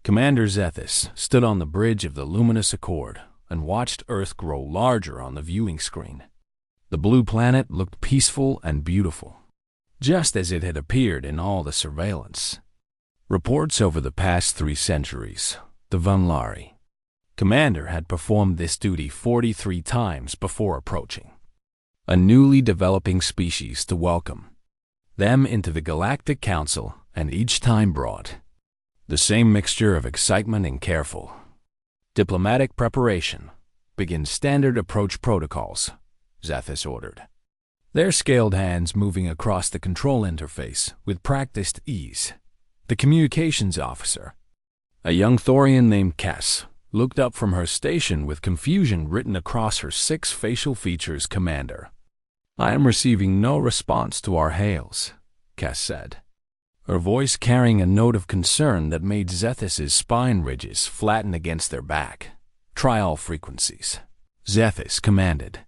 Commander Zethus stood on the bridge of the luminous Accord and watched Earth grow larger on the viewing screen. The blue planet looked peaceful and beautiful, just as it had appeared in all the surveillance reports over the past 3 centuries. The Vanlari commander had performed this duty 43 times before approaching a newly developing species to welcome them into the Galactic Council, and each time brought the same mixture of excitement and careful diplomatic preparation. Begin standard approach protocols, Zethus ordered, their scaled hands moving across the control interface with practiced ease. The communications officer, a young Thorian named Kess, looked up from her station with confusion written across her 6 facial features. Commander, I am receiving no response to our hails, Kess said, her voice carrying a note of concern that made Zethus's spine ridges flatten against their back. Try all frequencies, Zethus commanded.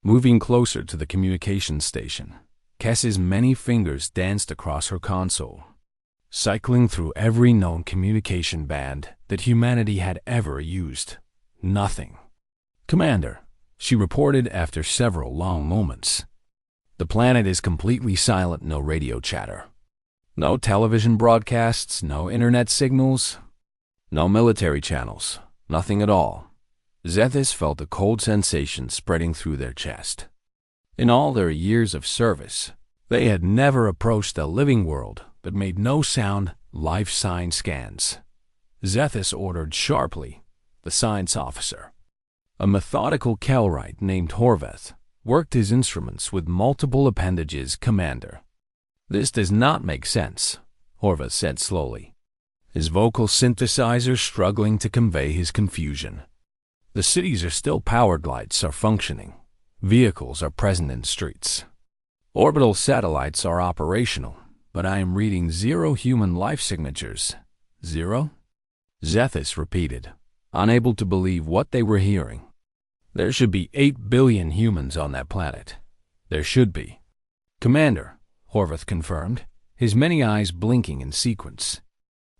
Moving closer to the communications station, Kess's many fingers danced across her console, cycling through every known communication band that humanity had ever used. Nothing. Commander, she reported after several long moments. The planet is completely silent. No radio chatter. No television broadcasts, no internet signals, no military channels, nothing at all. Zethus felt a cold sensation spreading through their chest. In all their years of service, they had never approached a living world that made no sound. Life sign scans, Zethus ordered sharply. The science officer, a methodical Kelrite named Horvath, worked his instruments with multiple appendages. Commander, this does not make sense, Horvath said slowly, his vocal synthesizer struggling to convey his confusion. The cities are still powered, lights are functioning, vehicles are present in streets, orbital satellites are operational, but I am reading 0 human life signatures. 0? Zethus repeated, unable to believe what they were hearing. There should be 8 billion humans on that planet. There should be. Commander, Horvath confirmed, his many eyes blinking in sequence.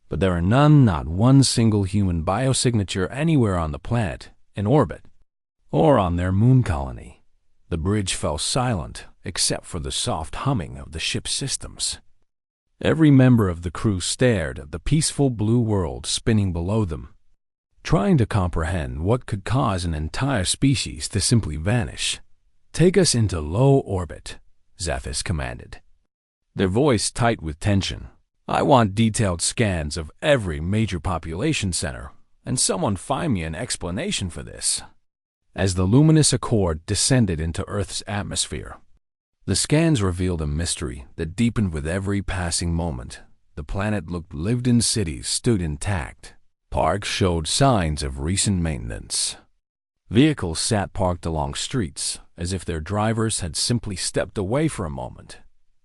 But there are none, not one single human biosignature anywhere on the planet, in orbit, or on their moon colony. The bridge fell silent except for the soft humming of the ship's systems. Every member of the crew stared at the peaceful blue world spinning below them, trying to comprehend what could cause an entire species to simply vanish. Take us into low orbit, Zethus commanded, their voice tight with tension. I want detailed scans of every major population center, and someone find me an explanation for this. As the luminous Accord descended into Earth's atmosphere, the scans revealed a mystery that deepened with every passing moment. The planet looked lived-in. Cities stood intact. Parks showed signs of recent maintenance. Vehicles sat parked along streets as if their drivers had simply stepped away for a moment.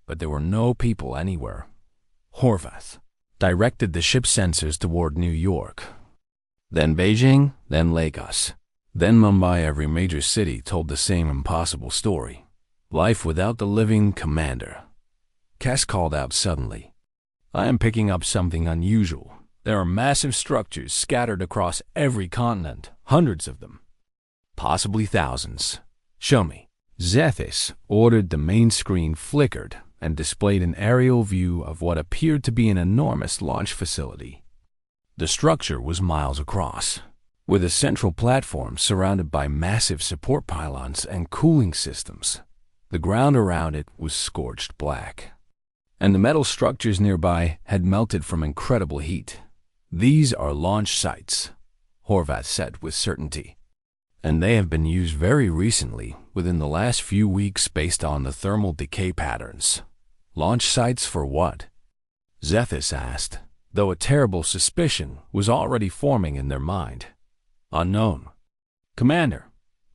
But there were no people anywhere. Horvath directed the ship sensors toward New York, then Beijing, then Lagos, then Mumbai. Every major city told the same impossible story. Life without the living. Commander, Kess called out suddenly, I am picking up something unusual. There are massive structures scattered across every continent, hundreds of them, possibly thousands. Show me. Zethus ordered. The main screen flickered and displayed an aerial view of what appeared to be an enormous launch facility. The structure was miles across, with a central platform surrounded by massive support pylons and cooling systems. The ground around it was scorched black, and the metal structures nearby had melted from incredible heat. These are launch sites, Horvath said with certainty, and they have been used very recently, within the last few weeks, based on the thermal decay patterns. Launch sites for what? Zethus asked, though a terrible suspicion was already forming in their mind. Unknown, Commander,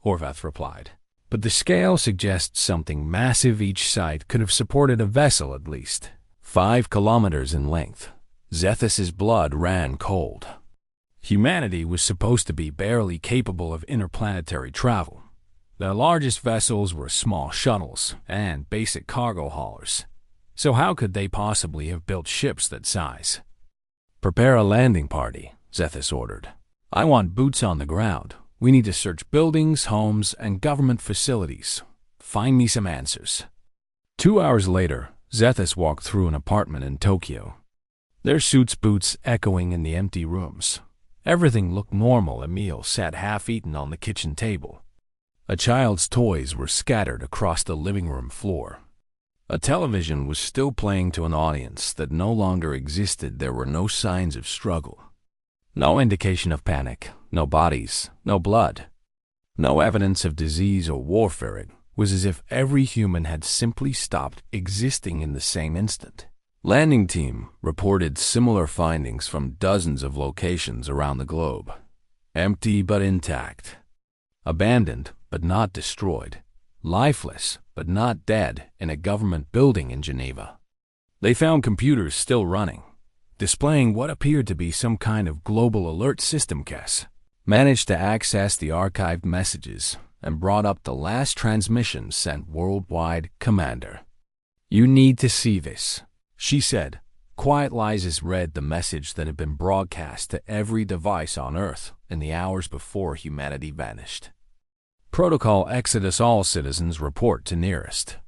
Horvath replied. But the scale suggests something massive. Each site could have supported a vessel at least 5 kilometers in length. Zethus's blood ran cold. Humanity was supposed to be barely capable of interplanetary travel. Their largest vessels were small shuttles and basic cargo haulers. So how could they possibly have built ships that size? "Prepare a landing party," Zethus ordered. "I want boots on the ground. We need to search buildings, homes, and government facilities. Find me some answers." 2 hours later, Zethus walked through an apartment in Tokyo, their suits' boots echoing in the empty rooms. Everything looked normal. Emil sat half-eaten on the kitchen table. A child's toys were scattered across the living room floor. A television was still playing to an audience that no longer existed. There were no signs of struggle, no indication of panic, no bodies, no blood, no evidence of disease or warfare. It was as if every human had simply stopped existing in the same instant. Landing team reported similar findings from dozens of locations around the globe. Empty but intact. Abandoned but not destroyed. Lifeless but not dead in a government building in Geneva. They found computers still running, displaying what appeared to be some kind of global alert system. Cass managed to access the archived messages and brought up the last transmission sent worldwide. "Commander, you need to see this," she said. Quiet Lysis read the message that had been broadcast to every device on Earth in the hours before humanity vanished. "Protocol Exodus. All citizens report to nearest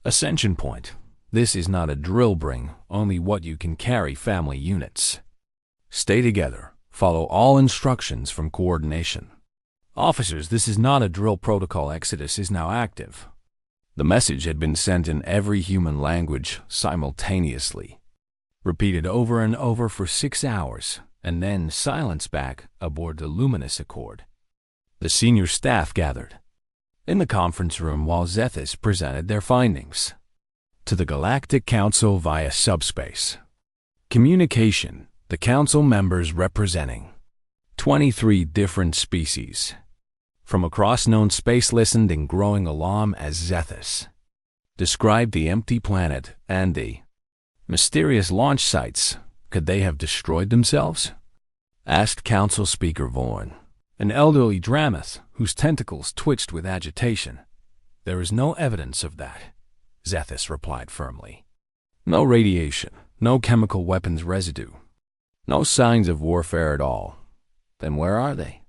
ascension point. This is not a drill. Bring only what you can carry. Family units. Stay together. Follow all instructions from coordination. Officers, this is not a drill. Protocol Exodus is now active." The message had been sent in every human language simultaneously, repeated over and over for 6 hours, and then silence back aboard the Luminous Accord. The senior staff gathered in the conference room while Zethus presented their findings to the Galactic Council via subspace communication. The council members, representing 23 different species from across known space, listened in growing alarm as Zethus described the empty planet and the mysterious launch sites. "Could they have destroyed themselves?" asked Council Speaker Vorn, an elderly Dramath whose tentacles twitched with agitation. "There is no evidence of that," Zethus replied firmly. "No radiation, no chemical weapons residue, no signs of warfare at all." "Then where are they?"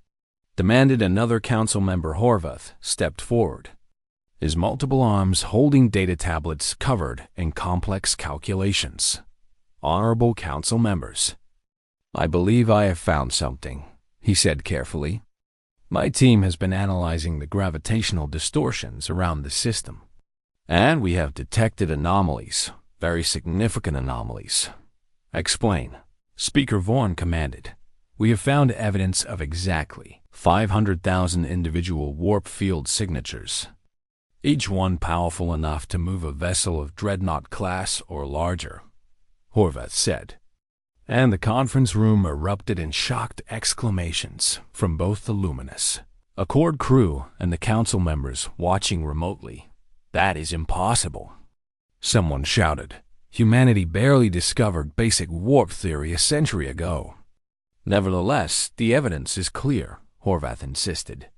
demanded another council member. Horvath stepped forward, his multiple arms holding data tablets covered in complex calculations. "Honorable council members, I believe I have found something," he said carefully. "My team has been analyzing the gravitational distortions around the system, and we have detected anomalies, very significant anomalies." "Explain," Speaker Vorn commanded. "We have found evidence of exactly 500,000 individual warp field signatures, each one powerful enough to move a vessel of dreadnought class or larger," Horvath said. And the conference room erupted in shocked exclamations from both the Luminous Accord crew and the council members watching remotely. "That is impossible," someone shouted. "Humanity barely discovered basic warp theory a century ago." "Nevertheless, the evidence is clear," Horvath insisted.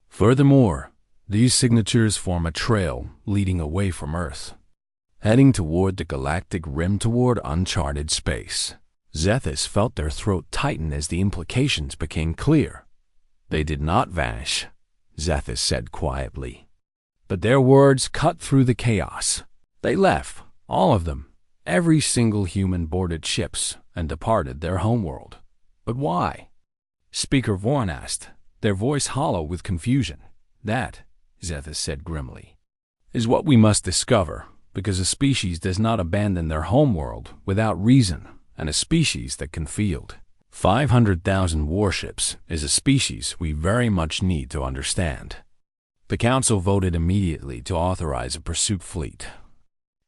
"Furthermore, these signatures form a trail leading away from Earth, heading toward the galactic rim, toward uncharted space." Zethus felt their throat tighten as the implications became clear. "They did not vanish," Zethus said quietly. But their words cut through the chaos. "They left, all of them. Every single human boarded ships and departed their homeworld." "But why?" Speaker Vorn asked, their voice hollow with confusion. "That," Zethus said grimly, "is what we must discover, because a species does not abandon their homeworld without reason, and a species that can field 500,000 warships is a species we very much need to understand." The council voted immediately to authorize a pursuit fleet,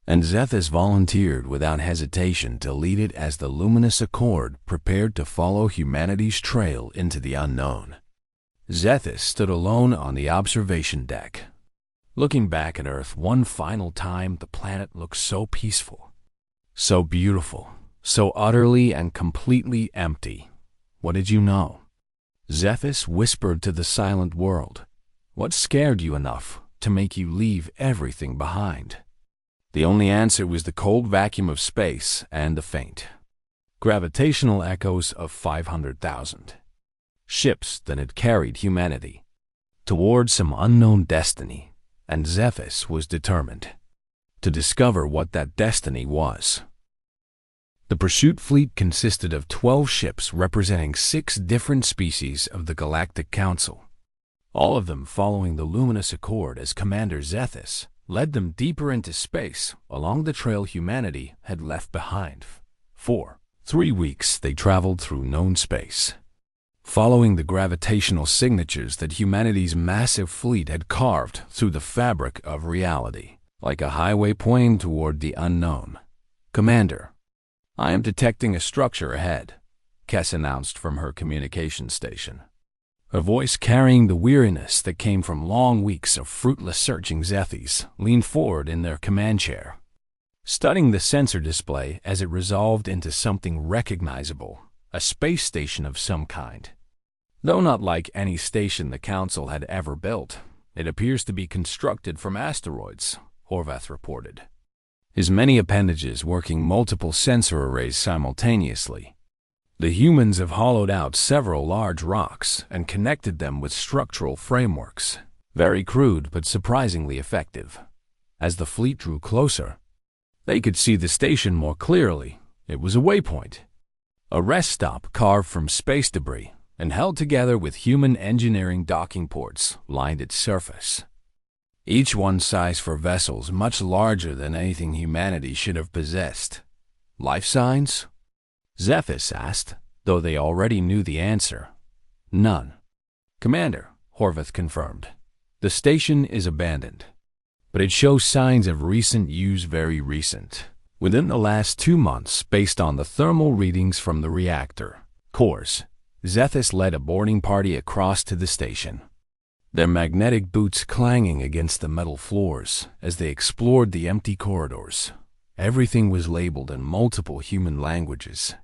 and Zethus volunteered without hesitation to lead it as the Luminous Accord prepared to follow humanity's trail into the unknown. Zethus stood alone on the observation deck. Looking back at Earth one final time, the planet looked so peaceful, so beautiful, so utterly and completely empty. "What did you know?" Zethus whispered to the silent world. "What scared you enough to make you leave everything behind?" The only answer was the cold vacuum of space and the faint, gravitational echoes of 500,000. Ships that had carried humanity towards some unknown destiny, and Zephys was determined to discover what that destiny was. The pursuit fleet consisted of 12 ships representing 6 different species of the Galactic Council, all of them following the luminous accord as Commander Zephys led them deeper into space along the trail humanity had left behind. For 3 weeks they traveled through known space, following the gravitational signatures that humanity's massive fleet had carved through the fabric of reality, like a highway pointing toward the unknown. "Commander, I am detecting a structure ahead," Kes announced from her communication station, her voice carrying the weariness that came from long weeks of fruitless searching. Zephys leaned forward in their command chair, studying the sensor display as it resolved into something recognizable, a space station of some kind. Though not like any station the Council had ever built, it appears to be constructed from asteroids, Horvath reported, his many appendages working multiple sensor arrays simultaneously. The humans have hollowed out several large rocks and connected them with structural frameworks, very crude but surprisingly effective. As the fleet drew closer, they could see the station more clearly. It was a waypoint, a rest stop carved from space debris and held together with human engineering docking ports lined its surface, each one size for vessels much larger than anything humanity should have possessed. "Life signs?" Zephys asked, though they already knew the answer. "None." "Commander," Horvath confirmed, "the station is abandoned, but it shows signs of recent use, very recent, within the last 2 months based on the thermal readings from the reactor cores." Zephys led a boarding party across to the station, their magnetic boots clanging against the metal floors as they explored the empty corridors. Everything was labeled in multiple human languages: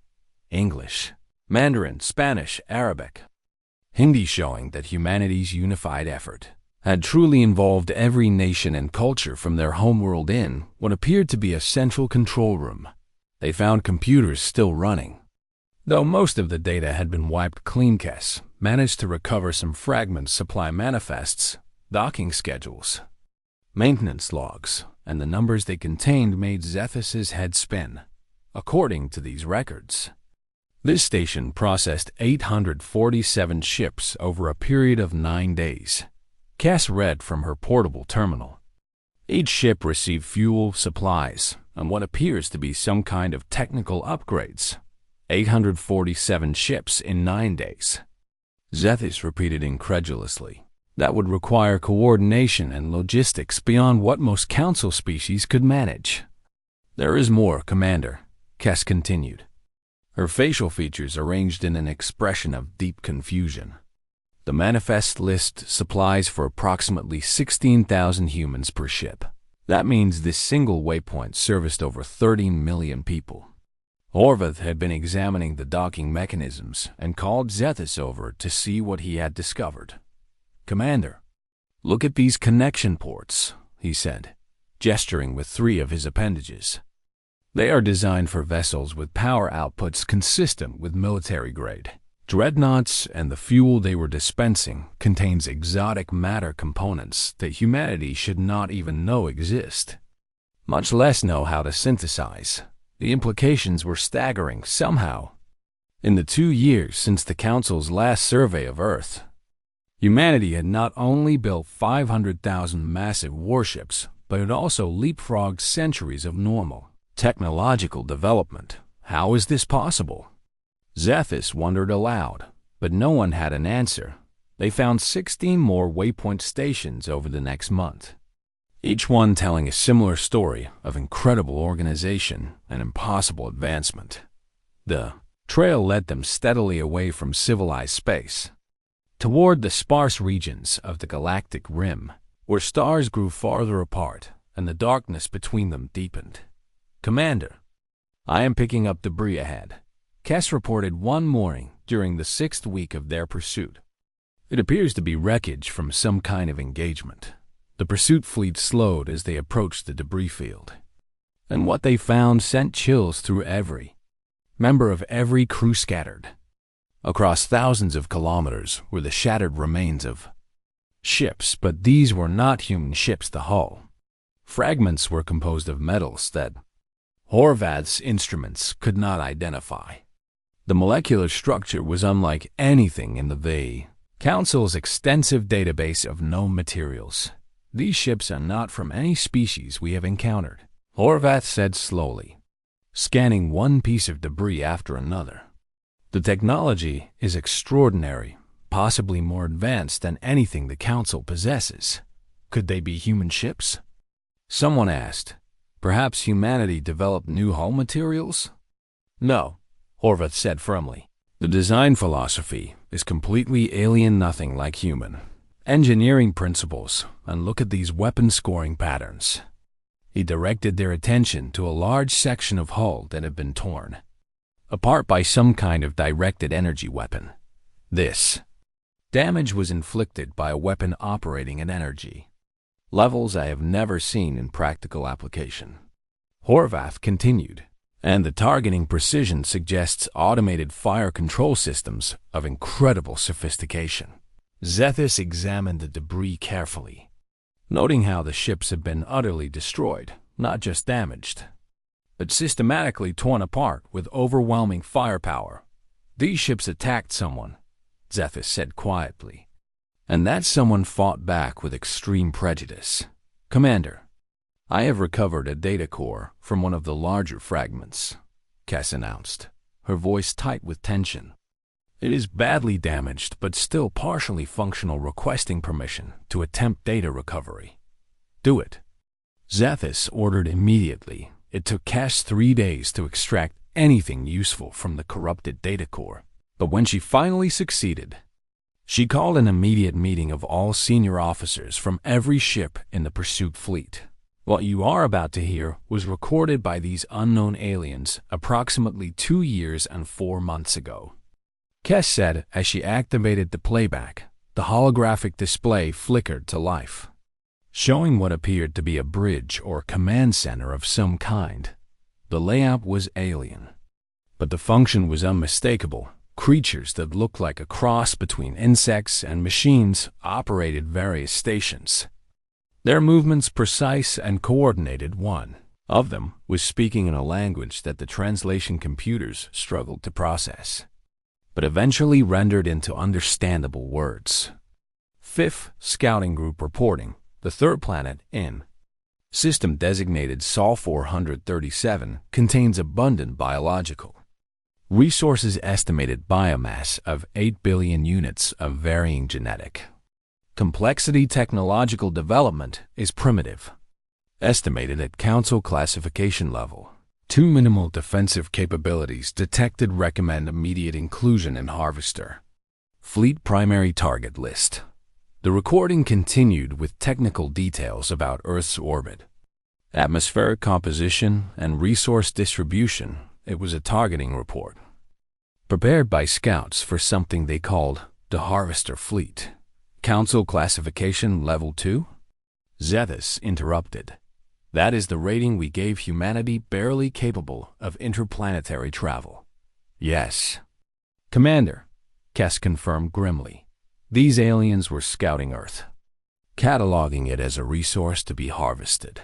English, Mandarin, Spanish, Arabic, Hindi, showing that humanity's unified effort had truly involved every nation and culture from their homeworld in what appeared to be a central control room. They found computers still running, though most of the data had been wiped clean. Kes managed to recover some fragments, supply manifests, docking schedules, maintenance logs, and the numbers they contained made Zephys's head spin. According to these records, this station processed 847 ships over a period of 9 days. Cass read from her portable terminal. Each ship received fuel, supplies, and what appears to be some kind of technical upgrades. 847 ships in 9 days. Zephys repeated incredulously. That would require coordination and logistics beyond what most Council species could manage. "There is more, Commander," Kes continued, her facial features arranged in an expression of deep confusion. "The manifest lists supplies for approximately 16,000 humans per ship. That means this single waypoint serviced over 13 million people." Horvath had been examining the docking mechanisms and called Zephys over to see what he had discovered. "Commander, look at these connection ports," he said, gesturing with 3 of his appendages. "They are designed for vessels with power outputs consistent with military grade dreadnoughts, and the fuel they were dispensing contains exotic matter components that humanity should not even know exist, much less know how to synthesize." The implications were staggering. Somehow, in the 2 years since the Council's last survey of Earth, humanity had not only built 500,000 massive warships, but had also leapfrogged centuries of normal technological development. How is this possible? Zephys wondered aloud, but no one had an answer. They found 16 more waypoint stations over the next month, each one telling a similar story of incredible organization and impossible advancement. The trail led them steadily away from civilized space, toward the sparse regions of the galactic rim, where stars grew farther apart and the darkness between them deepened. "Commander, I am picking up debris ahead," Kes reported one morning during the 6th week of their pursuit. "It appears to be wreckage from some kind of engagement." The pursuit fleet slowed as they approached the debris field, and what they found sent chills through every member of every crew scattered. Across thousands of kilometers were the shattered remains of ships, but these were not human ships. The hull fragments were composed of metals that Horvath's instruments could not identify. The molecular structure was unlike anything in the Council's extensive database of known materials. These ships are not from any species we have encountered, Horvath said slowly, scanning one piece of debris after another. The technology is extraordinary, possibly more advanced than anything the Council possesses. Could they be human ships? Someone asked. Perhaps humanity developed new hull materials? No, Horvath said firmly. The design philosophy is completely alien, nothing like human engineering principles, and look at these weapon scoring patterns. He directed their attention to a large section of hull that had been torn apart by some kind of directed energy weapon. This damage was inflicted by a weapon operating at energy levels I have never seen in practical application. Horvath continued, and the targeting precision suggests automated fire control systems of incredible sophistication. Zethus examined the debris carefully, noting how the ships had been utterly destroyed, not just damaged, but systematically torn apart with overwhelming firepower. These ships attacked someone, Zethus said quietly, and that someone fought back with extreme prejudice. Commander, I have recovered a data core from one of the larger fragments, Cass announced, her voice tight with tension. It is badly damaged but still partially functional, requesting permission to attempt data recovery. Do it. Zethus ordered immediately. It took Cass 3 days to extract anything useful from the corrupted data core, but when she finally succeeded, she called an immediate meeting of all senior officers from every ship in the pursuit fleet. What you are about to hear was recorded by these unknown aliens approximately 2 years and 4 months ago, Cass said as she activated the playback. The holographic display flickered to life, showing what appeared to be a bridge or command center of some kind. The layout was alien, but the function was unmistakable. Creatures that looked like a cross between insects and machines operated various stations, their movements precise and coordinated. One of them was speaking in a language that the translation computers struggled to process, but eventually rendered into understandable words. 5th Scouting Group reporting. The third planet in system designated Sol 437 contains abundant biological resources, estimated biomass of 8 billion units of varying genetic complexity. Technological development is primitive, estimated at Council classification level. 2 minimal defensive capabilities detected. Recommend immediate inclusion in Harvester Fleet primary target list. The recording continued with technical details about Earth's orbit, atmospheric composition, and resource distribution. It was a targeting report prepared by scouts for something they called the Harvester Fleet. Council classification level 2? Zethus interrupted. That is the rating we gave humanity, barely capable of interplanetary travel. Yes, Commander, Cass confirmed grimly. These aliens were scouting Earth, cataloging it as a resource to be harvested.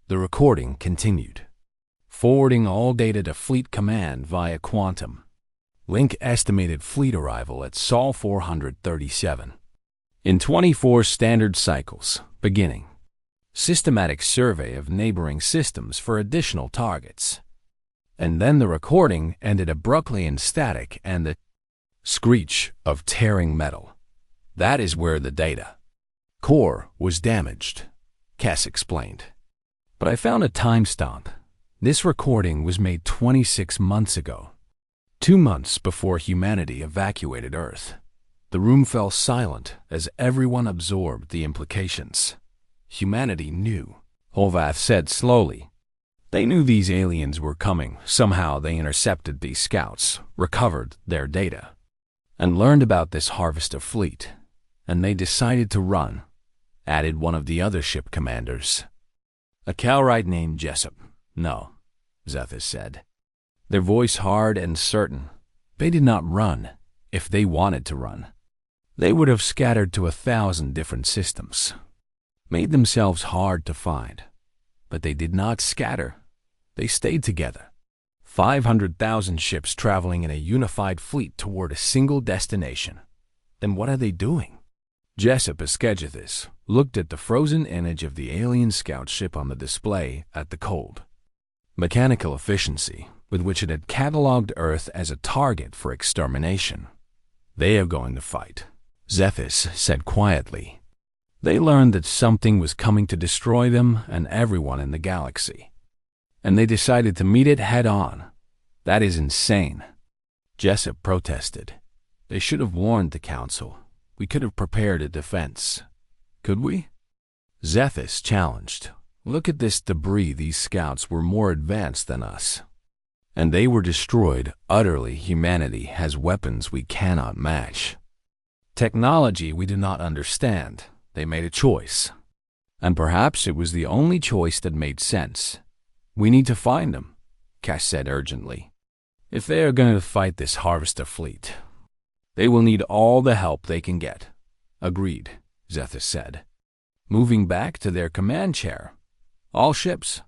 The recording continued, forwarding all data to Fleet Command via Quantum. Link estimated fleet arrival at Sol 437 in 24 standard cycles, beginning systematic survey of neighboring systems for additional targets. And then the recording ended abruptly in static and the screech of tearing metal. That is where the data core was damaged, Cass explained. But I found a timestamp. This recording was made 26 months ago, 2 months before humanity evacuated Earth. The room fell silent as everyone absorbed the implications. Humanity knew, Horvath said slowly. They knew these aliens were coming. Somehow they intercepted these scouts, recovered their data, and learned about this Harvester Fleet. And they decided to run, added one of the other ship commanders. A Calrite named Jessup. No, Zethus said. their voice hard and certain. They did not run if they wanted to run. They would have scattered to 1,000 different systems, made themselves hard to find. But they did not scatter. They stayed together. 500,000 ships traveling in a unified fleet toward a single destination. Then what are they doing? Jessup Eskedgethis looked at the frozen image of the alien scout ship on the display at the cold, mechanical efficiency with which it had catalogued Earth as a target for extermination. They are going to fight, Zethis said quietly. They learned that something was coming to destroy them and everyone in the galaxy, and they decided to meet it head-on. That is insane. Jessup protested. They should have warned the Council. We could have prepared a defense. Could we? Zethis challenged. Look at this debris. These scouts were more advanced than us, and they were destroyed utterly. Humanity has weapons we cannot match, technology we do not understand. They made a choice, and perhaps it was the only choice that made sense. We need to find them, Cass said urgently. If they are going to fight this harvester fleet, they will need all the help they can get. Agreed, Zethis said. Moving back to their command chair. All ships,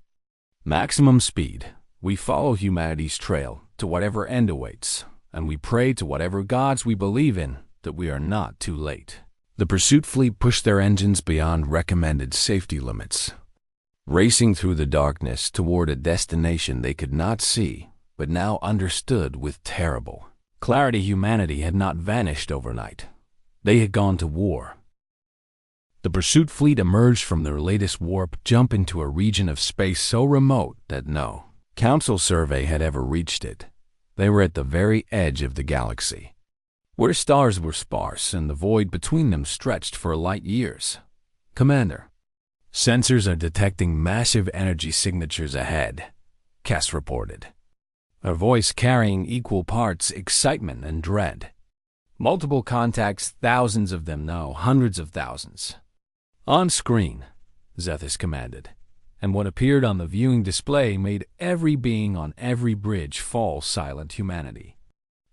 maximum speed. We follow humanity's trail to whatever end awaits, and we pray to whatever gods we believe in that we are not too late. The pursuit fleet pushed their engines beyond recommended safety limits, racing through the darkness toward a destination they could not see, but now understood with terrible clarity. Humanity had not vanished overnight. They had gone to war. The pursuit fleet emerged from their latest warp jump into a region of space so remote that no Council survey had ever reached it. They were at the very edge of the galaxy, where stars were sparse and the void between them stretched for light years. Commander, sensors are detecting massive energy signatures ahead, Cass reported, her voice carrying equal parts excitement and dread. Multiple contacts, thousands of them, no, hundreds of thousands. On screen, Zethis commanded, and what appeared on the viewing display made every being on every bridge fall silent. Humanity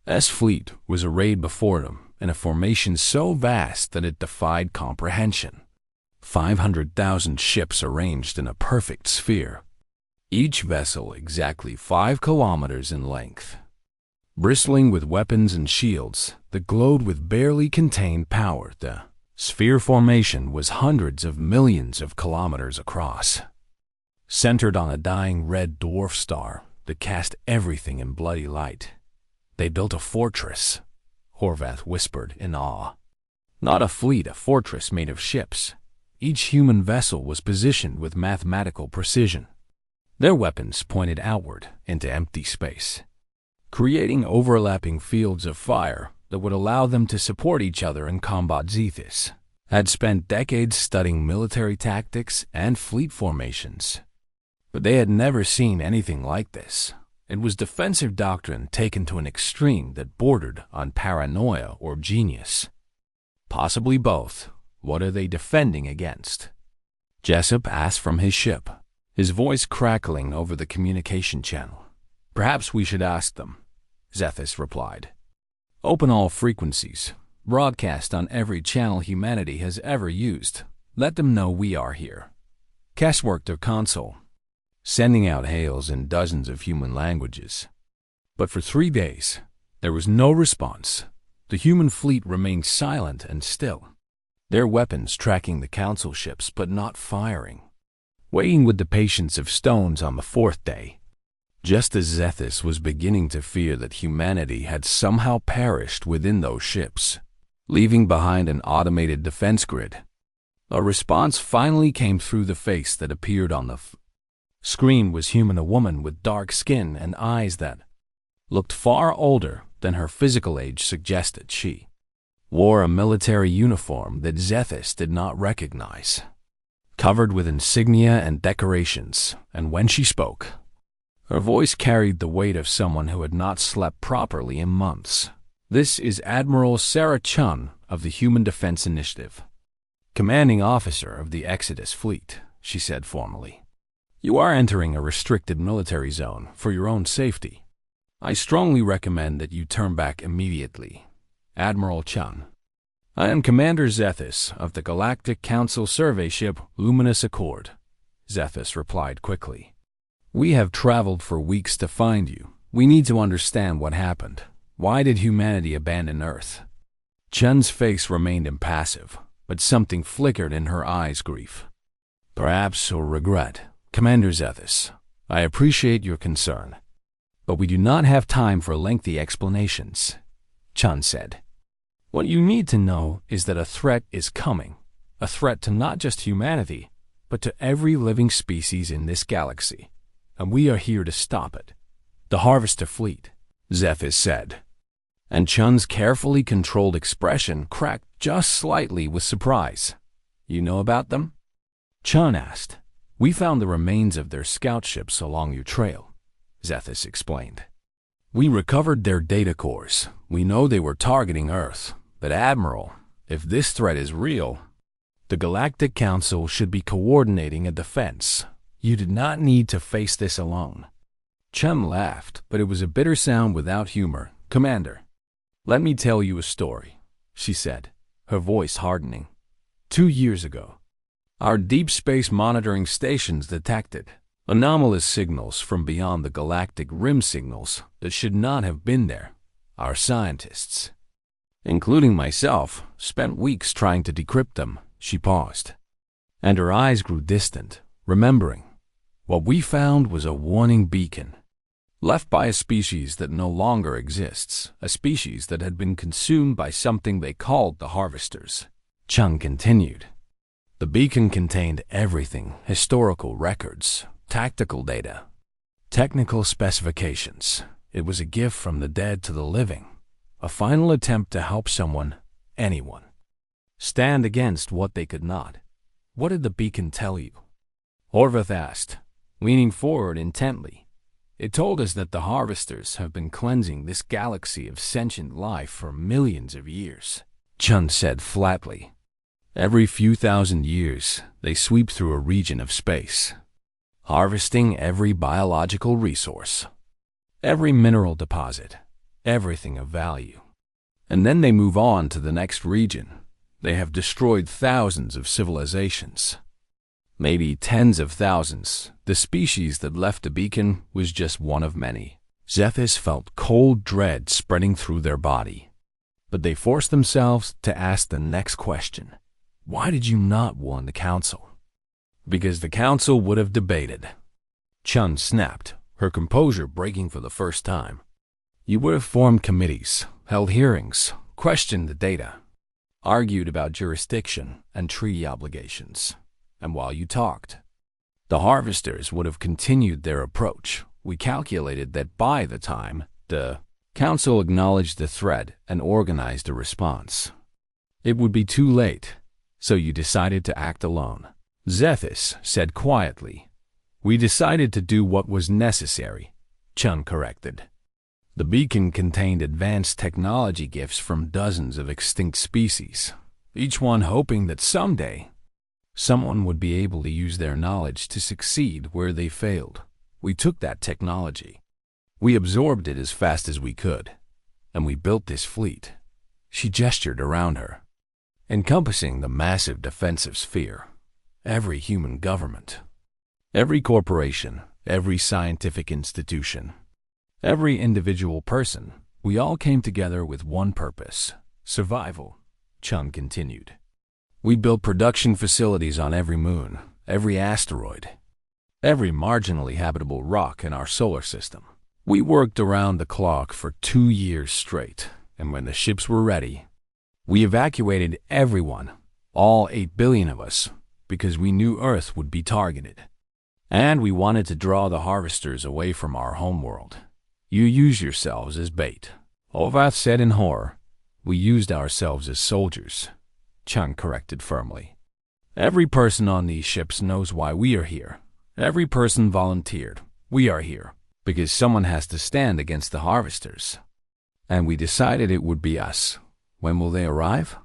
S fleet was arrayed before them in a formation so vast that it defied comprehension. 500,000 ships arranged in a perfect sphere, each vessel exactly 5 kilometers in length, bristling with weapons and shields that glowed with barely contained power. The sphere formation was hundreds of millions of kilometers across, centered on a dying red dwarf star that cast everything in bloody light. They built a fortress, Horvath whispered in awe. Not a fleet, a fortress made of ships. Each human vessel was positioned with mathematical precision. Their weapons pointed outward into empty space, creating overlapping fields of fire that would allow them to support each other in combat. Zethis had spent decades studying military tactics and fleet formations, but they had never seen anything like this. It was defensive doctrine taken to an extreme that bordered on paranoia or genius. Possibly both. What are they defending against? Jessup asked from his ship, his voice crackling over the communication channel. Perhaps we should ask them, Zethis replied. Open all frequencies. Broadcast on every channel humanity has ever used. Let them know we are here. Cass worked her console, sending out hails in dozens of human languages. But for 3 days, there was no response. The human fleet remained silent and still, their weapons tracking the Council ships but not firing, waiting with the patience of stones. On the 4th day, just as Zethis was beginning to fear that humanity had somehow perished within those ships, leaving behind an automated defense grid, a response finally came through. The face that appeared on the screen was human, a woman with dark skin and eyes that looked far older than her physical age suggested. She wore a military uniform that Zethis did not recognize, covered with insignia and decorations, and when she spoke, her voice carried the weight of someone who had not slept properly in months. This is Admiral Sarah Chun of the Human Defense Initiative, commanding officer of the Exodus Fleet, she said formally. You are entering a restricted military zone for your own safety. I strongly recommend that you turn back immediately. Admiral Chun. I am Commander Zethus of the Galactic Council survey ship Luminous Accord, Zethus replied quickly. We have traveled for weeks to find you. We need to understand what happened. Why did humanity abandon Earth? Chun's face remained impassive, but something flickered in her eyes. Grief. Perhaps or regret. Commander Zethus, I appreciate your concern, but we do not have time for lengthy explanations, Chun said. What you need to know is that a threat is coming, a threat to not just humanity, but to every living species in this galaxy, and we are here to stop it. The Harvester Fleet, Zethus said, and Chun's carefully controlled expression cracked just slightly with surprise. You know about them? Chun asked. We found the remains of their scout ships along your trail, Zethus explained. We recovered their data cores. We know they were targeting Earth. But Admiral, if this threat is real, the Galactic Council should be coordinating a defense. You did not need to face this alone. Chun laughed, but it was a bitter sound without humor. Commander, let me tell you a story, she said, her voice hardening. 2 years ago, our deep space monitoring stations detected anomalous signals from beyond the galactic rim, signals that should not have been there. Our scientists, including myself, spent weeks trying to decrypt them. She paused, and her eyes grew distant, remembering. What we found was a warning beacon, left by a species that no longer exists, a species that had been consumed by something they called the Harvesters. Chun continued. The beacon contained everything: historical records, tactical data, technical specifications. It was a gift from the dead to the living, a final attempt to help someone, anyone, stand against what they could not. What did the beacon tell you? Horvath asked, leaning forward intently. It told us that the Harvesters have been cleansing this galaxy of sentient life for millions of years, Chun said flatly. Every few thousand years, they sweep through a region of space, harvesting every biological resource, every mineral deposit, everything of value. And then they move on to the next region. They have destroyed thousands of civilizations, maybe tens of thousands. The species that left the beacon was just one of many. Zethus felt cold dread spreading through their body, but they forced themselves to ask the next question. Why did you not warn the Council? Because the Council would have debated. Chun snapped, her composure breaking for the first time. You would have formed committees, held hearings, questioned the data, argued about jurisdiction and treaty obligations. And while you talked, the Harvesters would have continued their approach. We calculated that by the time the Council acknowledged the threat and organized a response, it would be too late. So you decided to act alone. Zethus said quietly. We decided to do what was necessary, Chun corrected. The beacon contained advanced technology gifts from dozens of extinct species, each one hoping that someday someone would be able to use their knowledge to succeed where they failed. We took that technology. We absorbed it as fast as we could, and we built this fleet. She gestured around her, encompassing the massive defensive sphere, every human government, every corporation, every scientific institution, every individual person. We all came together with one purpose: survival, Chun continued. We built production facilities on every moon, every asteroid, every marginally habitable rock in our solar system. We worked around the clock for 2 years straight, and when the ships were ready, we evacuated everyone, all 8 billion of us, because we knew Earth would be targeted. And we wanted to draw the Harvesters away from our homeworld. You use yourselves as bait, Horvath said in horror. We used ourselves as soldiers, Chun corrected firmly. Every person on these ships knows why we are here. Every person volunteered. We are here because someone has to stand against the Harvesters. And we decided it would be us. When will they arrive?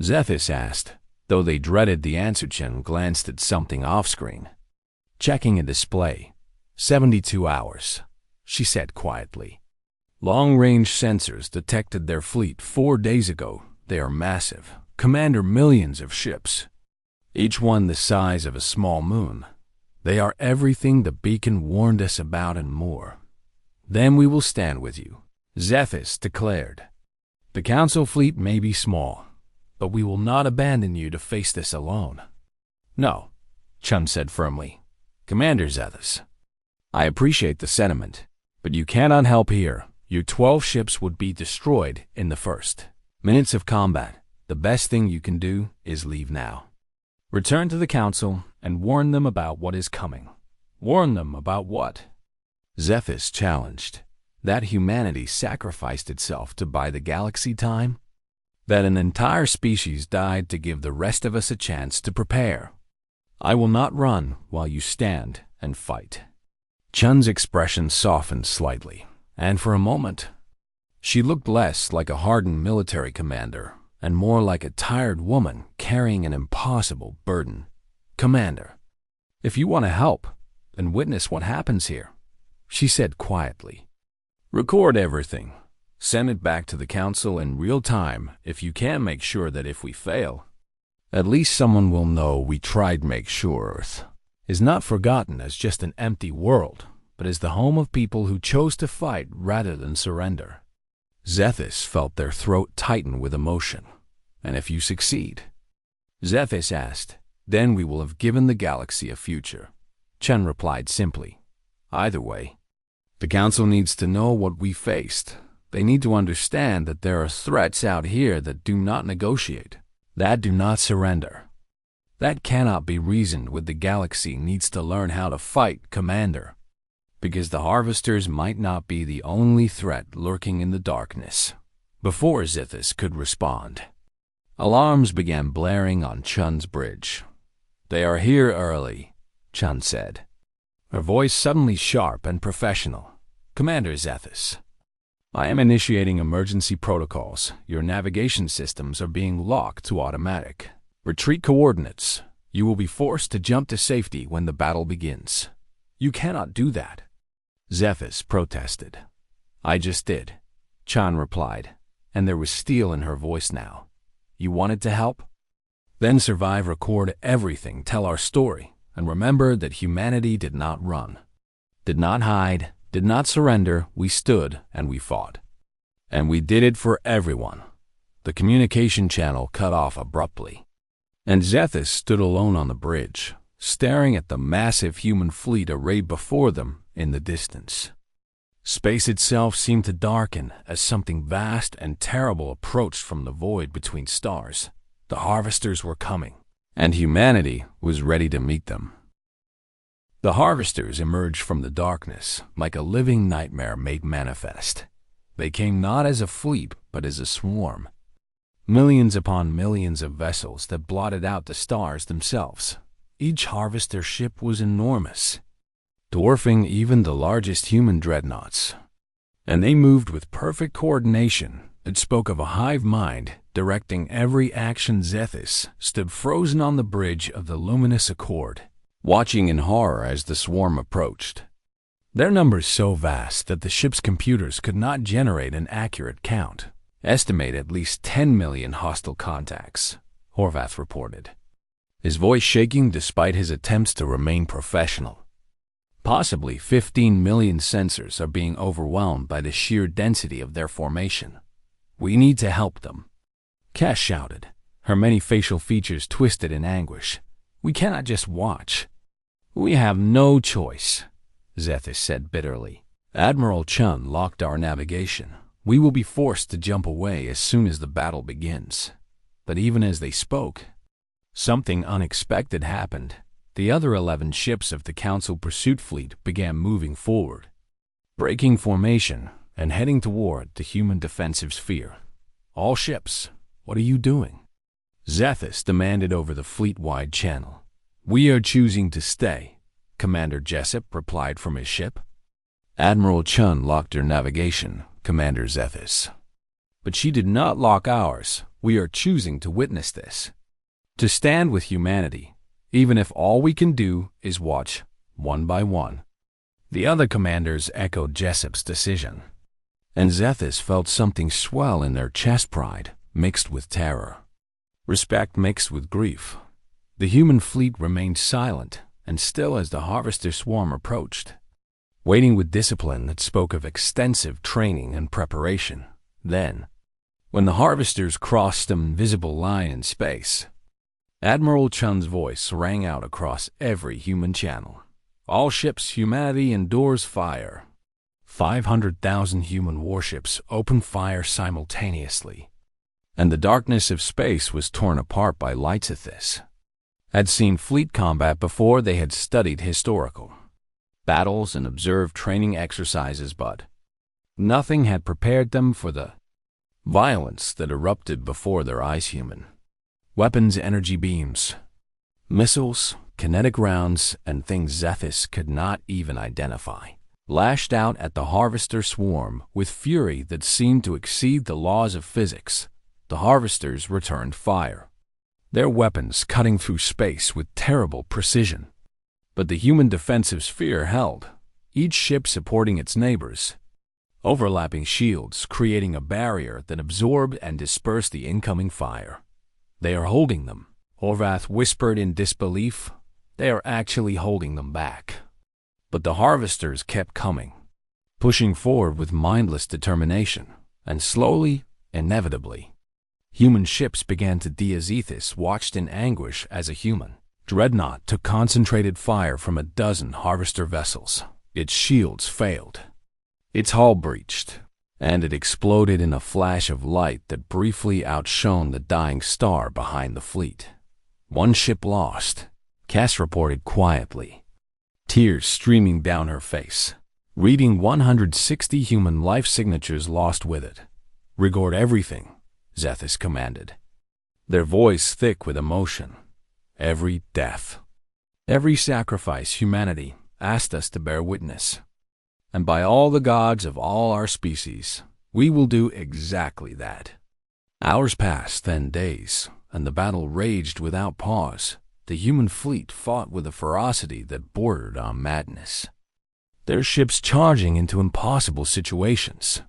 Zethus asked, though they dreaded the answer. Chun glanced at something off-screen. Checking a display. 72 hours, she said quietly. Long-range sensors detected their fleet 4 days ago. They are massive. Commander, millions of ships, each one the size of a small moon. They are everything the beacon warned us about and more. Then we will stand with you, Zethus declared. The Council fleet may be small, but we will not abandon you to face this alone. No, Chun said firmly. Commander Zethus, I appreciate the sentiment, but you cannot help here. Your 12 ships would be destroyed in the first minutes of combat. The best thing you can do is leave now. Return to the Council and warn them about what is coming. Warn them about what? Zethus challenged. That humanity sacrificed itself to buy the galaxy time? That an entire species died to give the rest of us a chance to prepare? I will not run while you stand and fight. Chun's expression softened slightly, and for a moment, she looked less like a hardened military commander and more like a tired woman carrying an impossible burden. Commander, if you want to help, then witness what happens here, she said quietly. Record everything. Send it back to the Council in real time if you can make sure that if we fail, at least someone will know we tried. Make sure Earth is not forgotten as just an empty world, but as the home of people who chose to fight rather than surrender. Zethus felt their throat tighten with emotion. And if you succeed? Zethus asked. Then we will have given the galaxy a future. Chen replied simply. Either way, the Council needs to know what we faced. They need to understand that there are threats out here that do not negotiate, that do not surrender. That cannot be reasoned with. The galaxy needs to learn how to fight, Commander, because the harvesters might not be the only threat lurking in the darkness. Before Zethus could respond, alarms began blaring on Chun's bridge. They are here early, Chun said, her voice suddenly sharp and professional. Commander Zethus, I am initiating emergency protocols. Your navigation systems are being locked to automatic. Retreat coordinates. You will be forced to jump to safety when the battle begins. You cannot do that, Zethus protested. I just did, Chan replied, and there was steel in her voice now. You wanted to help? Then survive, record everything, tell our story, and remember that humanity did not run, did not hide, did not surrender. We stood and we fought. And we did it for everyone. The communication channel cut off abruptly, and Zethus stood alone on the bridge, staring at the massive human fleet arrayed before them in the distance. Space itself seemed to darken as something vast and terrible approached from the void between stars. The harvesters were coming, and humanity was ready to meet them. The harvesters emerged from the darkness like a living nightmare made manifest. They came not as a fleet, but as a swarm. Millions upon millions of vessels that blotted out the stars themselves. Each harvester ship was enormous, dwarfing even the largest human dreadnoughts. And they moved with perfect coordination. It spoke of a hive mind directing every action. Zethus stood frozen on the bridge of the luminous accord, watching in horror as the swarm approached. Their numbers so vast that the ship's computers could not generate an accurate count. Estimate at least 10 million hostile contacts, Horvath reported, his voice shaking despite his attempts to remain professional. Possibly 15 million sensors are being overwhelmed by the sheer density of their formation. We need to help them, Cass shouted, her many facial features twisted in anguish. We cannot just watch. We have no choice, Zethus said bitterly. Admiral Chun locked our navigation. We will be forced to jump away as soon as the battle begins. But even as they spoke, something unexpected happened. The other 11 ships of the Council pursuit fleet began moving forward, breaking formation and heading toward the human defensive sphere. All ships, what are you doing? Zethus demanded over the fleet-wide channel. We are choosing to stay, Commander Jessup replied from his ship. Admiral Chun locked her navigation, Commander Zethus. But she did not lock ours. We are choosing to witness this, to stand with humanity, even if all we can do is watch, one by one. The other commanders echoed Jessup's decision. and Zethus felt something swell in their chest, pride mixed with terror, respect mixed with grief. The human fleet remained silent and still as the harvester swarm approached, waiting with discipline that spoke of extensive training and preparation. Then, when the harvesters crossed an invisible line in space, Admiral Chun's voice rang out across every human channel. All ships, humanity endures fire. 500,000 human warships opened fire simultaneously, and the darkness of space was torn apart by lights. Zethus had seen fleet combat before. They had studied historical battles and observed training exercises, but nothing had prepared them for the violence that erupted before their eyes. Human weapons, energy beams, missiles, kinetic rounds, and things Zethus could not even identify, lashed out at the harvester swarm with fury that seemed to exceed the laws of physics. The harvesters returned fire, their weapons cutting through space with terrible precision. But the human defensive sphere held, each ship supporting its neighbors, overlapping shields creating a barrier that absorbed and dispersed the incoming fire. "They are holding them," Horvath whispered in disbelief. "They are actually holding them back." But the harvesters kept coming, pushing forward with mindless determination, and slowly, inevitably, human ships began to die. Zethus watched in anguish as a human dreadnought took concentrated fire from a dozen harvester vessels. Its shields failed, its hull breached, and it exploded in a flash of light that briefly outshone the dying star behind the fleet. "One ship lost," Cass reported quietly, tears streaming down her face. "Reading 160 human life signatures lost with it. Record everything," Zethus commanded, their voice thick with emotion. "Every death, every sacrifice humanity asked us to bear witness. And by all the gods of all our species, we will do exactly that." Hours passed, then days, and the battle raged without pause. The human fleet fought with a ferocity that bordered on madness, their ships charging into impossible situations,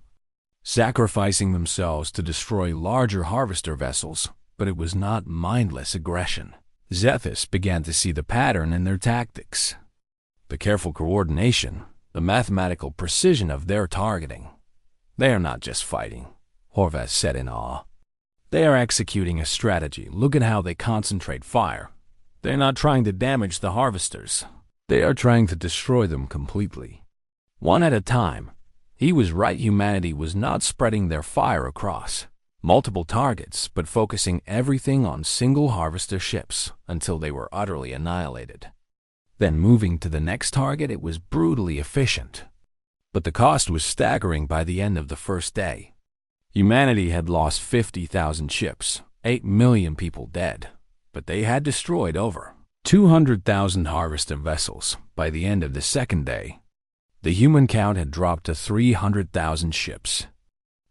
sacrificing themselves to destroy larger harvester vessels. But it was not mindless aggression. Zethus began to see the pattern in their tactics, the careful coordination, the mathematical precision of their targeting. "They are not just fighting," Horvath said in awe. "They are executing a strategy. Look at how they concentrate fire. They're not trying to damage the harvesters. They are trying to destroy them completely, one at a time." He was right. Humanity was not spreading their fire across multiple targets, but focusing everything on single harvester ships until they were utterly annihilated. Then moving to the next target. It was brutally efficient, but the cost was staggering. By the end of the first day, humanity had lost 50,000 ships, 8 million people dead, but they had destroyed over 200,000 harvester vessels. By the end of the second day, the human count had dropped to 300,000 ships,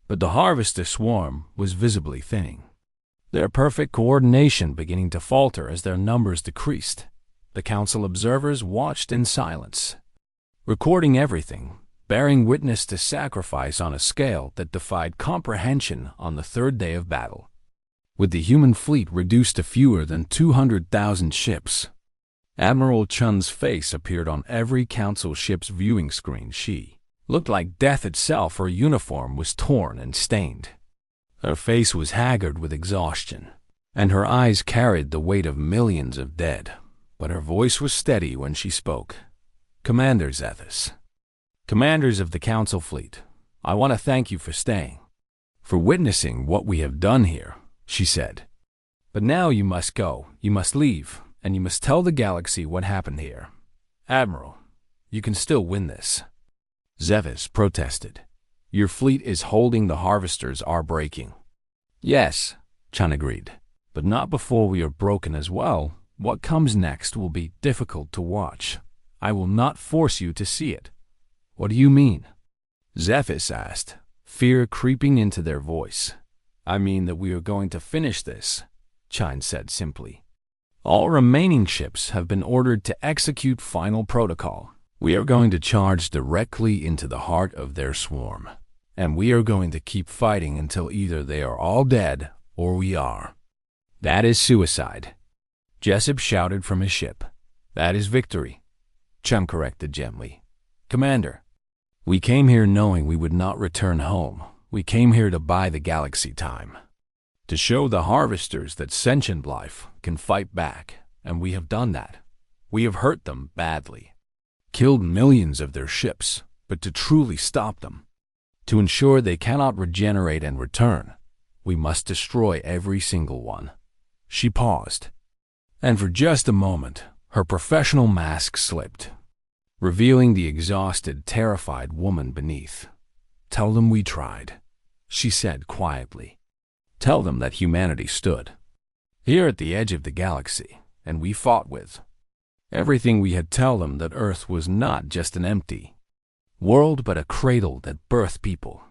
but the harvester swarm was visibly thinning, their perfect coordination beginning to falter as their numbers decreased. The council observers watched in silence, recording everything, bearing witness to sacrifice on a scale that defied comprehension. On the third day of battle, with the human fleet reduced to fewer than 200,000 ships, Admiral Chun's face appeared on every council ship's viewing screen. She looked like death itself. Her uniform was torn and stained. Her face was haggard with exhaustion, and her eyes carried the weight of millions of dead. But her voice was steady when she spoke. "Commander Zethus, commanders of the council fleet, I want to thank you for staying, for witnessing what we have done here," she said. "But now you must go, you must leave, and you must tell the galaxy what happened here. Admiral, you can still win this." Zethus protested. "Your fleet is holding. The harvesters are breaking." "Yes," Chun agreed, "but not before we are broken as well. What comes next will be difficult to watch. I will not force you to see it." "What do you mean?" Zethus asked, fear creeping into their voice. "I mean that we are going to finish this," Chun said simply. "All remaining ships have been ordered to execute final protocol. We are going to charge directly into the heart of their swarm. and we are going to keep fighting until either they are all dead or we are." "That is suicide," Jessup shouted from his ship. "That is victory," Chun corrected gently. "Commander, we came here knowing we would not return home. We came here to buy the galaxy time, to show the harvesters that sentient life can fight back, and we have done that. We have hurt them badly, killed millions of their ships, but to truly stop them, to ensure they cannot regenerate and return, we must destroy every single one." She paused, and for just a moment, her professional mask slipped, revealing the exhausted, terrified woman beneath. "Tell them we tried," she said quietly. "Tell them that humanity stood here at the edge of the galaxy, and we fought with everything we had. Tell them that Earth was not just an empty world, but a cradle that birthed people,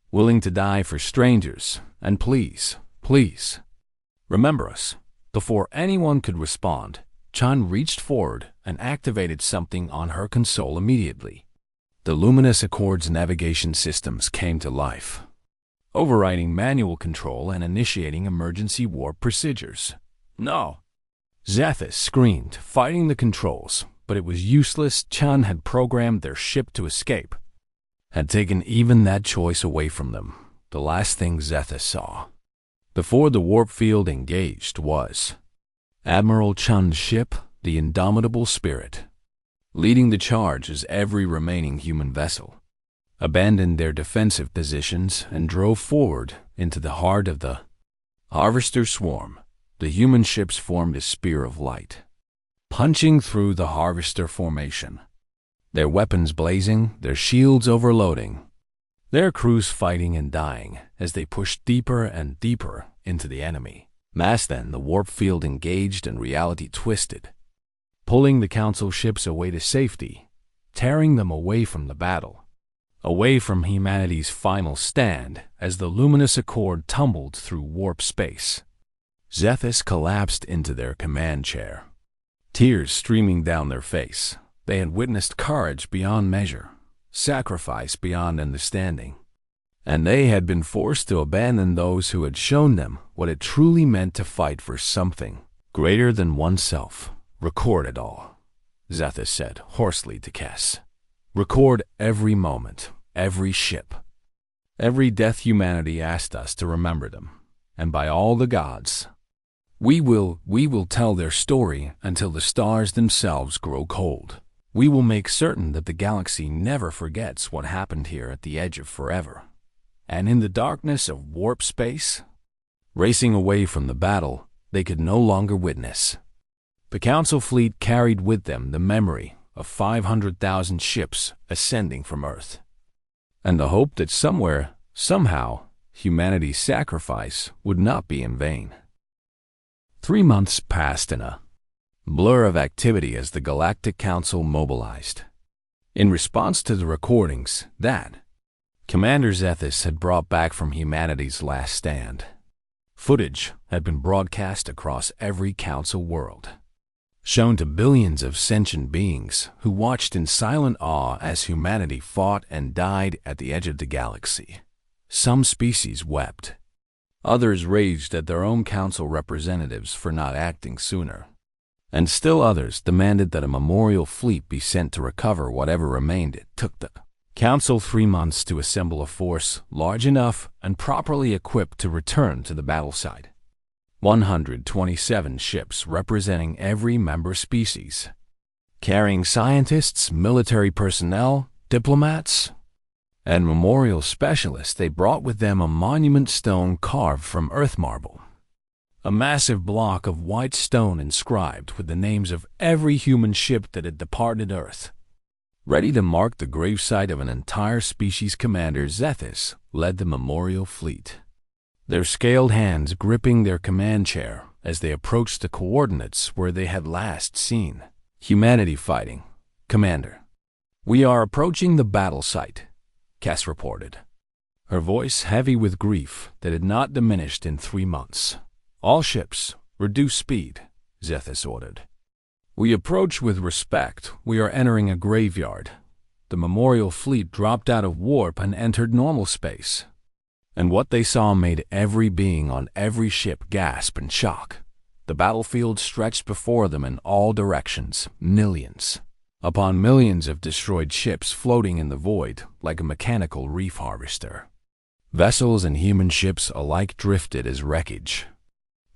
willing to die for strangers. And please, please, remember us." Before anyone could respond, Chun reached forward and activated something on her console immediately. The Luminous Accord's navigation systems came to life, overriding manual control and initiating emergency warp procedures. "No!" Zethus screamed, fighting the controls, but it was useless. Chun had programmed their ship to escape, had taken even that choice away from them. The last thing Zethus saw before the warp field engaged was Admiral Chun's ship, the Indomitable Spirit, leading the charge as every remaining human vessel abandoned their defensive positions and drove forward into the heart of the Harvester swarm. The human ships formed a spear of light, punching through the Harvester formation, their weapons blazing, their shields overloading, their crews fighting and dying as they pushed deeper and deeper into the enemy mass. Then the warp field engaged and reality twisted, pulling the Council ships away to safety, tearing them away from the battle, away from humanity's final stand as the Luminous Accord tumbled through warp space. Zethus collapsed into their command chair, tears streaming down their face. They had witnessed courage beyond measure, sacrifice beyond understanding, and they had been forced to abandon those who had shown them what it truly meant to fight for something greater than oneself. "Record it all," Zethus said hoarsely to Kess. "Record every moment, every ship, every death. Humanity asked us to remember them, and by all the gods, we will tell their story until the stars themselves grow cold. We will make certain that the galaxy never forgets what happened here at the edge of forever." And in the darkness of warp space, racing away from the battle they could no longer witness, the Council fleet carried with them the memory of 500,000 ships ascending from Earth, and the hope that somewhere, somehow, humanity's sacrifice would not be in vain. 3 months passed in a blur of activity as the Galactic Council mobilized. In response to the recordings that Commander Zethus had brought back from humanity's last stand, footage had been broadcast across every Council world, shown to billions of sentient beings who watched in silent awe as humanity fought and died at the edge of the galaxy. Some species wept. Others raged at their own Council representatives for not acting sooner. And still others demanded that a memorial fleet be sent to recover whatever remained. It took the Council 3 months to assemble a force large enough and properly equipped to return to the battle site. 127 ships representing every member species, carrying scientists, military personnel, diplomats, and memorial specialists. They brought with them a monument stone carved from earth marble, a massive block of white stone inscribed with the names of every human ship that had departed Earth, ready to mark the gravesite of an entire species. Commander Zethus led the memorial fleet, their scaled hands gripping their command chair as they approached the coordinates where they had last seen humanity fighting. "Commander, we are approaching the battle site," Kess reported, her voice heavy with grief that had not diminished in 3 months. "All ships, reduce speed," Zethus ordered. "We approach with respect. We are entering a graveyard. the memorial fleet dropped out of warp and entered normal space. And what they saw made every being on every ship gasp in shock. The battlefield stretched before them in all directions, millions upon millions of destroyed ships floating in the void like a mechanical reef harvester. Vessels and human ships alike drifted as wreckage,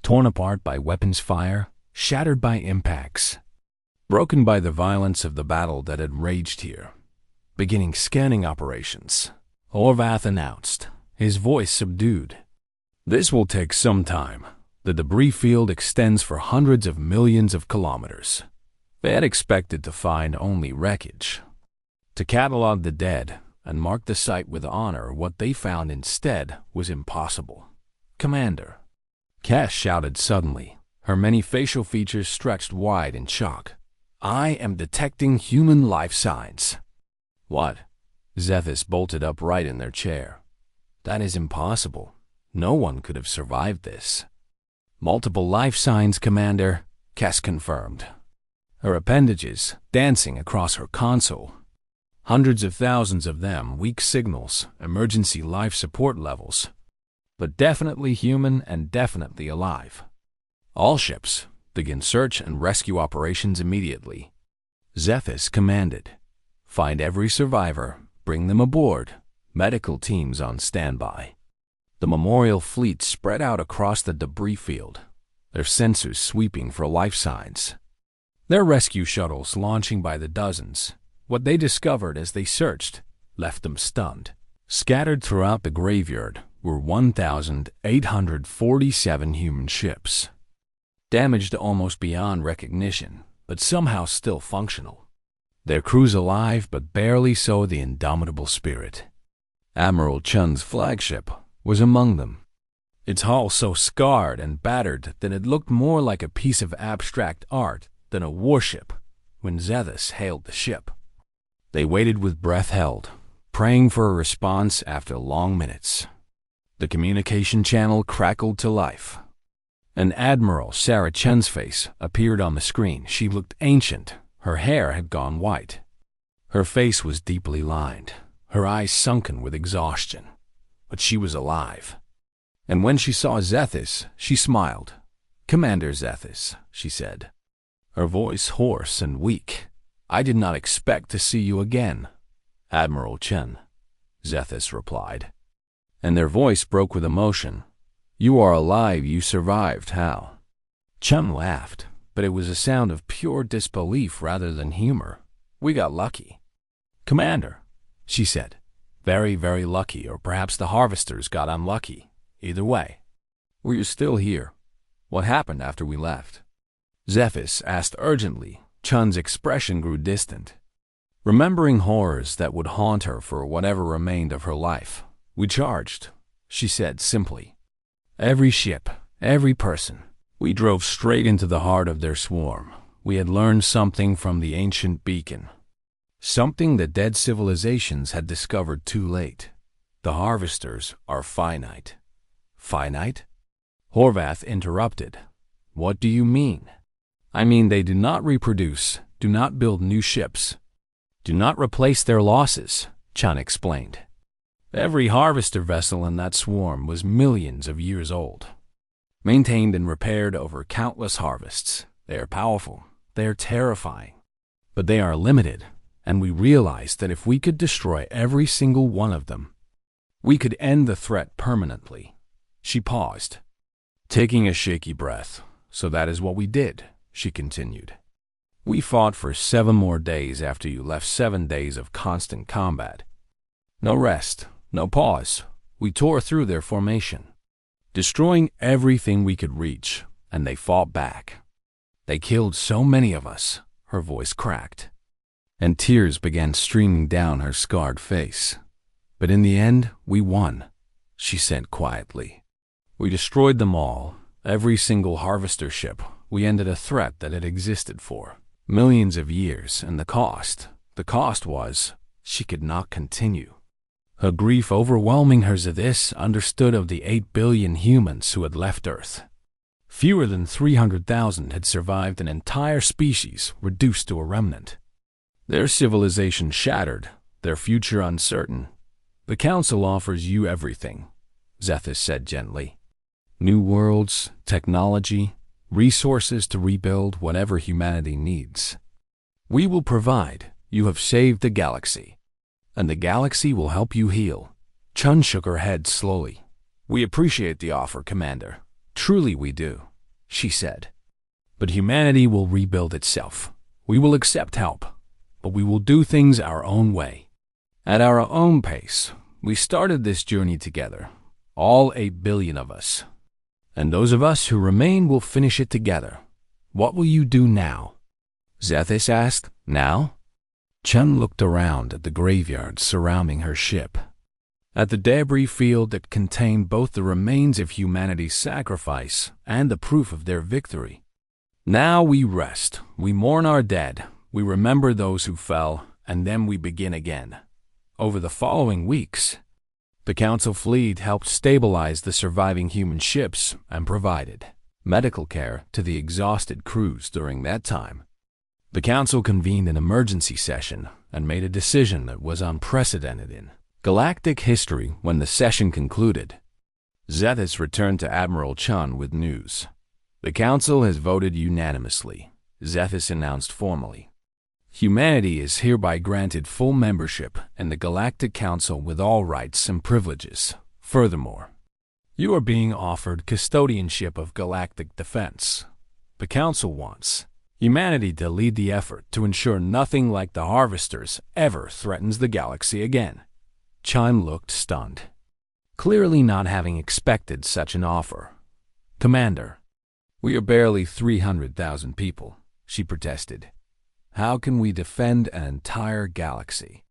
torn apart by weapons fire, shattered by impacts, broken by the violence of the battle that had raged here. Beginning scanning operations, Horvath announced, his voice subdued. This will take some time. The debris field extends for hundreds of millions of kilometers. They had expected to find only wreckage. To catalog the dead and mark the site with honor, what they found instead was impossible. Commander, Cass shouted suddenly, her many facial features stretched wide in shock. I am detecting human life signs. What? Zethus bolted upright in their chair. That is impossible. No one could have survived this. Multiple life signs, Commander, Cass confirmed, her appendages dancing across her console. Hundreds of thousands of them, weak signals, emergency life support levels. But definitely human and definitely alive. All ships, begin search and rescue operations immediately. Zethus commanded. Find every survivor, bring them aboard. Medical teams on standby. The memorial fleet spread out across the debris field, their sensors sweeping for life signs. Their rescue shuttles launching by the dozens. What they discovered as they searched left them stunned. Scattered throughout the graveyard were 1,847 human ships. Damaged almost beyond recognition, but somehow still functional. Their crews alive, but barely so the indomitable spirit. Admiral Chun's flagship was among them. Its hull so scarred and battered that it looked more like a piece of abstract art than a warship when Zethus hailed the ship. They waited with breath held, praying for a response after long minutes. The communication channel crackled to life. And Admiral Sarah Chen's face appeared on the screen. She looked ancient. Her hair had gone white. Her face was deeply lined, her eyes sunken with exhaustion. But she was alive. And when she saw Zethus, she smiled. Commander Zethus, she said, her voice hoarse and weak. I did not expect to see you again. Admiral Chen, Zethus replied. And their voice broke with emotion. You are alive, you survived, how? Chen laughed, but it was a sound of pure disbelief rather than humor. We got lucky. Commander, she said. Very, very lucky, or perhaps the harvesters got unlucky. Either way. We're still here. What happened after we left? Zethus asked urgently. Chun's expression grew distant. Remembering horrors that would haunt her for whatever remained of her life. We charged, she said simply. Every ship, every person. We drove straight into the heart of their swarm. We had learned something from the ancient beacon. Something that dead civilizations had discovered too late. The harvesters are finite. Finite? Horvath interrupted. What do you mean? I mean they do not reproduce, do not build new ships. Do not replace their losses, Chan explained. Every harvester vessel in that swarm was millions of years old. Maintained and repaired over countless harvests. They are powerful. They are terrifying. But they are limited. And we realized that if we could destroy every single one of them, we could end the threat permanently. She paused, taking a shaky breath. So that is what we did, she continued. We fought for 7 more days after you left 7 days of constant combat. No rest, no pause. We tore through their formation, destroying everything we could reach, and they fought back. They killed so many of us, her voice cracked, and tears began streaming down her scarred face. But in the end, we won, she said quietly. We destroyed them all, every single harvester ship. We ended a threat that had existed for millions of years, and the cost was, she could not continue. Her grief overwhelming her. This understood of the 8 billion humans who had left Earth. Fewer than 300,000 had survived, an entire species reduced to a remnant. Their civilization shattered, their future uncertain. The Council offers you everything, Zethus said gently. New worlds, technology, resources to rebuild whatever humanity needs. We will provide. You have saved the galaxy, and the galaxy will help you heal. Chun shook her head slowly. We appreciate the offer, Commander. Truly we do, she said. But humanity will rebuild itself. We will accept help, but we will do things our own way. At our own pace. We started this journey together, all 8 billion of us. And those of us who remain will finish it together. What will you do now? Zethus asked. Now? Chun looked around at the graveyard surrounding her ship, at the debris field that contained both the remains of humanity's sacrifice and the proof of their victory. Now we rest, we mourn our dead, we remember those who fell, and then we begin again. Over the following weeks, the Council fleet helped stabilize the surviving human ships and provided medical care to the exhausted crews during that time. The Council convened an emergency session and made a decision that was unprecedented in galactic history. When the session concluded, Zethus returned to Admiral Chun with news. The Council has voted unanimously, Zethus announced formally. Humanity is hereby granted full membership in the Galactic Council with all rights and privileges. Furthermore, you are being offered custodianship of galactic defense. The Council wants humanity to lead the effort to ensure nothing like the Harvesters ever threatens the galaxy again. Chun looked stunned, clearly not having expected such an offer. Commander, we are barely 300,000 people, she protested. How can we defend an entire galaxy?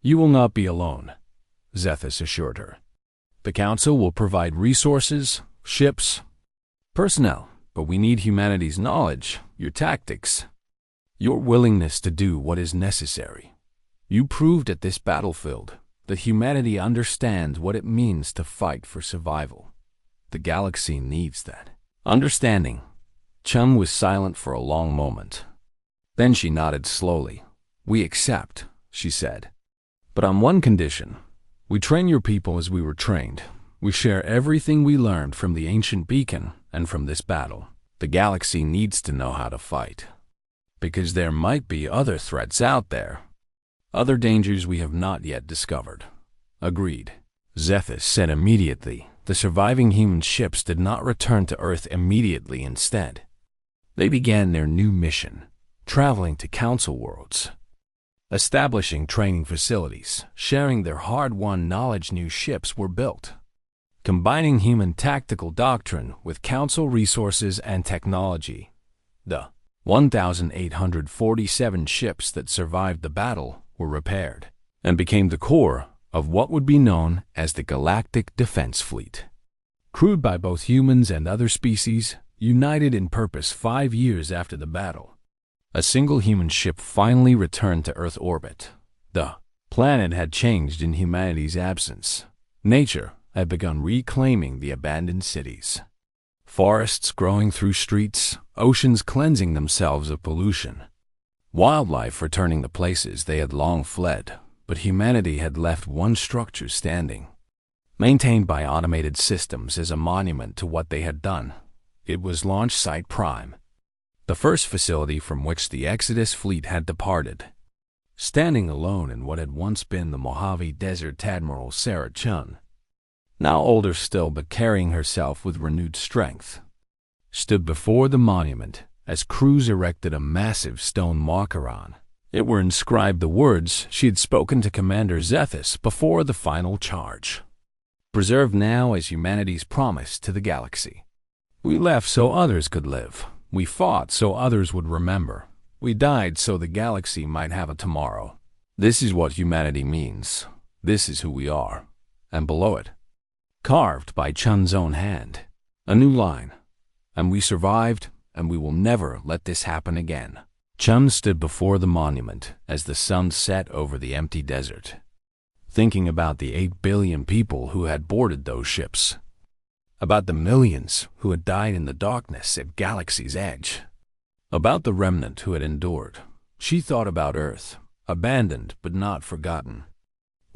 You will not be alone, Zethus assured her. The Council will provide resources, ships, personnel, but we need humanity's knowledge, your tactics, your willingness to do what is necessary. You proved at this battlefield that humanity understands what it means to fight for survival. The galaxy needs that understanding. Chun was silent for a long moment. Then she nodded slowly. We accept, she said. But on one condition. We train your people as we were trained. We share everything we learned from the ancient beacon and from this battle. The galaxy needs to know how to fight. Because there might be other threats out there. Other dangers we have not yet discovered. Agreed, Zethus said immediately. The surviving human ships did not return to Earth immediately. Instead, they began their new mission, traveling to Council worlds, establishing training facilities, sharing their hard-won knowledge. New ships were built, combining human tactical doctrine with Council resources and technology. The 1,847 ships that survived the battle were repaired and became the core of what would be known as the Galactic Defense Fleet. Crewed by both humans and other species, united in purpose 5 years after the battle, a single human ship finally returned to Earth orbit. The planet had changed in humanity's absence. Nature had begun reclaiming the abandoned cities. Forests growing through streets, oceans cleansing themselves of pollution. Wildlife returning to places they had long fled, but humanity had left one structure standing, maintained by automated systems as a monument to what they had done. It was Launch Site Prime, the first facility from which the Exodus fleet had departed. Standing alone in what had once been the Mojave Desert, Admiral Sarah Chun, now older still but carrying herself with renewed strength, stood before the monument as crews erected a massive stone marker on it were inscribed the words she had spoken to Commander Zethus before the final charge. Preserved now as humanity's promise to the galaxy. We left so others could live. We fought so others would remember. We died so the galaxy might have a tomorrow. This is what humanity means. This is who we are. And below it, carved by Chun's own hand, a new line. And we survived, and we will never let this happen again. Chun stood before the monument as the sun set over the empty desert, thinking about the 8 billion people who had boarded those ships, about the millions who had died in the darkness at Galaxy's edge, about the remnant who had endured. She thought about Earth, abandoned but not forgotten,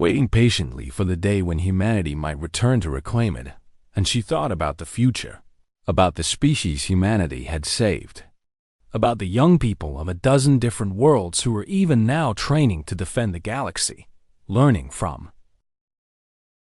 waiting patiently for the day when humanity might return to reclaim it, and she thought about the future, about the species humanity had saved, about the young people of a dozen different worlds who were even now training to defend the galaxy, learning from